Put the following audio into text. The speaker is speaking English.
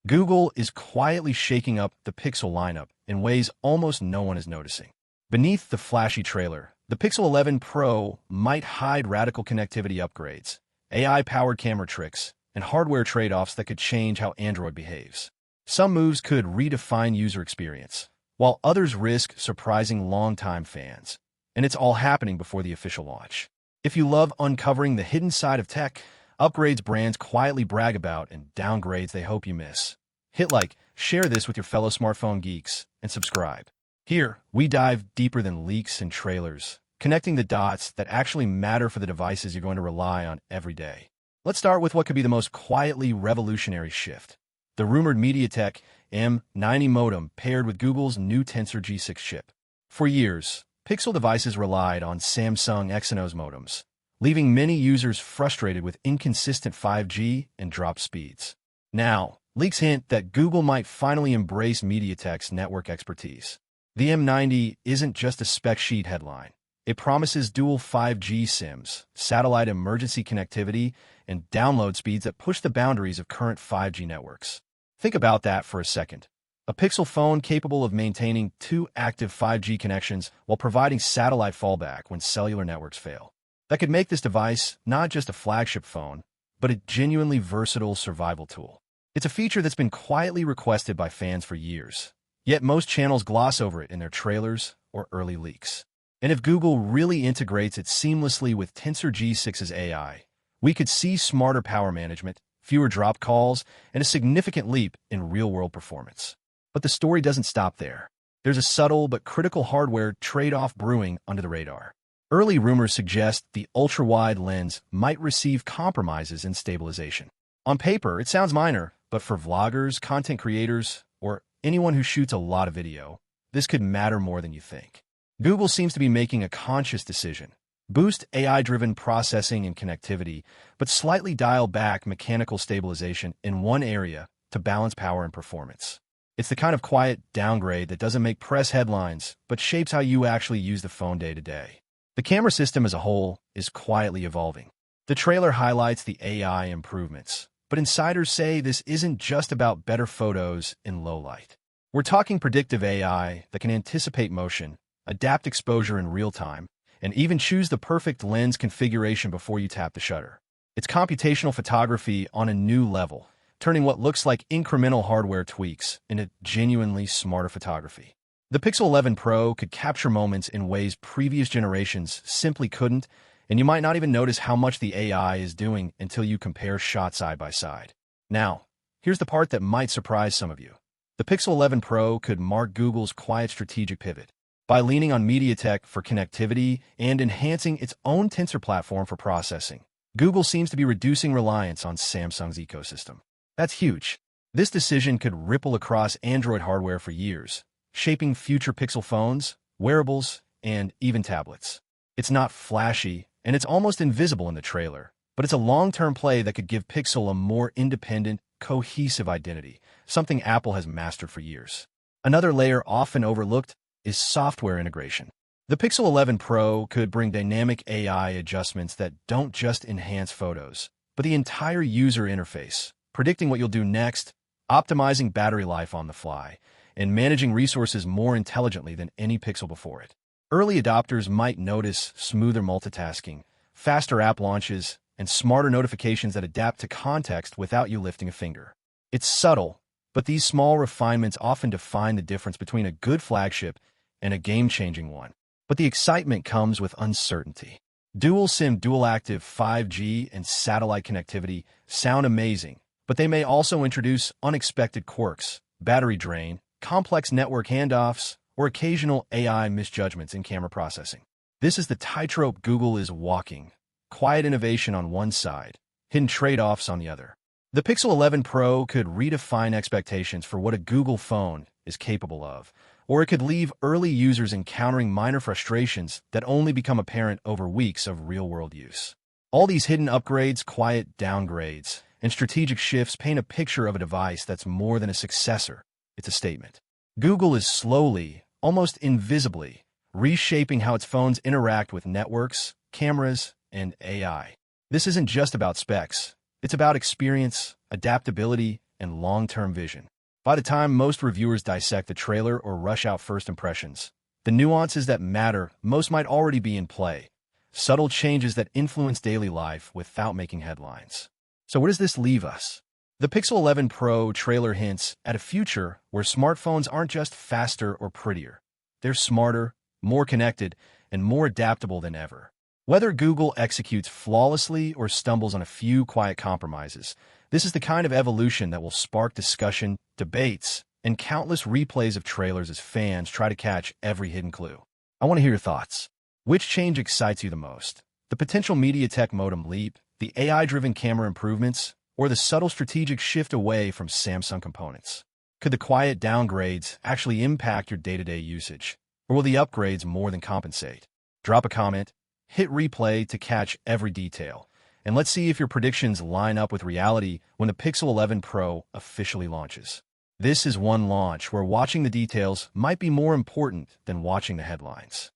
Google is quietly shaking up the Pixel lineup in ways almost no one is noticing. Beneath the flashy trailer, the Pixel 11 Pro might hide radical connectivity upgrades, AI-powered camera tricks, and hardware trade-offs that could change how Android behaves. Some moves could redefine user experience, while others risk surprising longtime fans. And it's all happening before the official launch. If you love uncovering the hidden side of tech, upgrades brands quietly brag about, and downgrades they hope you miss, hit like, share this with your fellow smartphone geeks, and subscribe. Here, we dive deeper than leaks and trailers, connecting the dots that actually matter for the devices you're going to rely on every day. Let's start with what could be the most quietly revolutionary shift: the rumored MediaTek M90 modem paired with Google's new Tensor G6 chip. For years, Pixel devices relied on Samsung Exynos modems, leaving many users frustrated with inconsistent 5G and drop speeds. Now, leaks hint that Google might finally embrace MediaTek's network expertise. The M90 isn't just a spec sheet headline. It promises dual 5G SIMs, satellite emergency connectivity, and download speeds that push the boundaries of current 5G networks. Think about that for a second. A Pixel phone capable of maintaining 2 active 5G connections while providing satellite fallback when cellular networks fail. That could make this device not just a flagship phone, but a genuinely versatile survival tool. It's a feature that's been quietly requested by fans for years, yet most channels gloss over it in their trailers or early leaks. And if Google really integrates it seamlessly with Tensor G6's AI, we could see smarter power management, fewer drop calls, and a significant leap in real-world performance. But the story doesn't stop there. There's a subtle but critical hardware trade-off brewing under the radar. Early rumors suggest the ultra-wide lens might receive compromises in stabilization. On paper, it sounds minor, but for vloggers, content creators, or anyone who shoots a lot of video, this could matter more than you think. Google seems to be making a conscious decision: boost AI-driven processing and connectivity, but slightly dial back mechanical stabilization in one area to balance power and performance. It's the kind of quiet downgrade that doesn't make press headlines, but shapes how you actually use the phone day to day. The camera system as a whole is quietly evolving. The trailer highlights the AI improvements, but insiders say this isn't just about better photos in low light. We're talking predictive AI that can anticipate motion, adapt exposure in real time, and even choose the perfect lens configuration before you tap the shutter. It's computational photography on a new level, turning what looks like incremental hardware tweaks into genuinely smarter photography. The Pixel 11 Pro could capture moments in ways previous generations simply couldn't, and you might not even notice how much the AI is doing until you compare shots side by side. Now, here's the part that might surprise some of you. The Pixel 11 Pro could mark Google's quiet strategic pivot. By leaning on MediaTek for connectivity and enhancing its own Tensor platform for processing, Google seems to be reducing reliance on Samsung's ecosystem. That's huge. This decision could ripple across Android hardware for years, shaping future Pixel phones, wearables, and even tablets. It's not flashy, and it's almost invisible in the trailer, but it's a long-term play that could give Pixel a more independent, cohesive identity, something Apple has mastered for years. Another layer often overlooked is software integration. The Pixel 11 Pro could bring dynamic AI adjustments that don't just enhance photos, but the entire user interface, predicting what you'll do next, optimizing battery life on the fly, and managing resources more intelligently than any Pixel before it. Early adopters might notice smoother multitasking, faster app launches, and smarter notifications that adapt to context without you lifting a finger. It's subtle, but these small refinements often define the difference between a good flagship and a game-changing one. But the excitement comes with uncertainty. Dual SIM, dual-active 5G, and satellite connectivity sound amazing, but they may also introduce unexpected quirks, battery drain, complex network handoffs, or occasional AI misjudgments in camera processing. This is the tightrope Google is walking: quiet innovation on one side, hidden trade-offs on the other. The Pixel 11 Pro could redefine expectations for what a Google phone is capable of, or it could leave early users encountering minor frustrations that only become apparent over weeks of real-world use. All these hidden upgrades, quiet downgrades, and strategic shifts paint a picture of a device that's more than a successor. It's a statement. Google is slowly, almost invisibly, reshaping how its phones interact with networks, cameras, and AI. This isn't just about specs. It's about experience, adaptability, and long-term vision. By the time most reviewers dissect the trailer or rush out first impressions, the nuances that matter most might already be in play, subtle changes that influence daily life without making headlines. So where does this leave us? The Pixel 11 Pro trailer hints at a future where smartphones aren't just faster or prettier. They're smarter, more connected, and more adaptable than ever. Whether Google executes flawlessly or stumbles on a few quiet compromises, this is the kind of evolution that will spark discussion, debates, and countless replays of trailers as fans try to catch every hidden clue. I want to hear your thoughts. Which change excites you the most? The potential MediaTek modem leap, the AI-driven camera improvements, or the subtle strategic shift away from Samsung components? Could the quiet downgrades actually impact your day-to-day usage, or will the upgrades more than compensate? Drop a comment, hit replay to catch every detail, and let's see if your predictions line up with reality when the Pixel 11 Pro officially launches. This is one launch where watching the details might be more important than watching the headlines.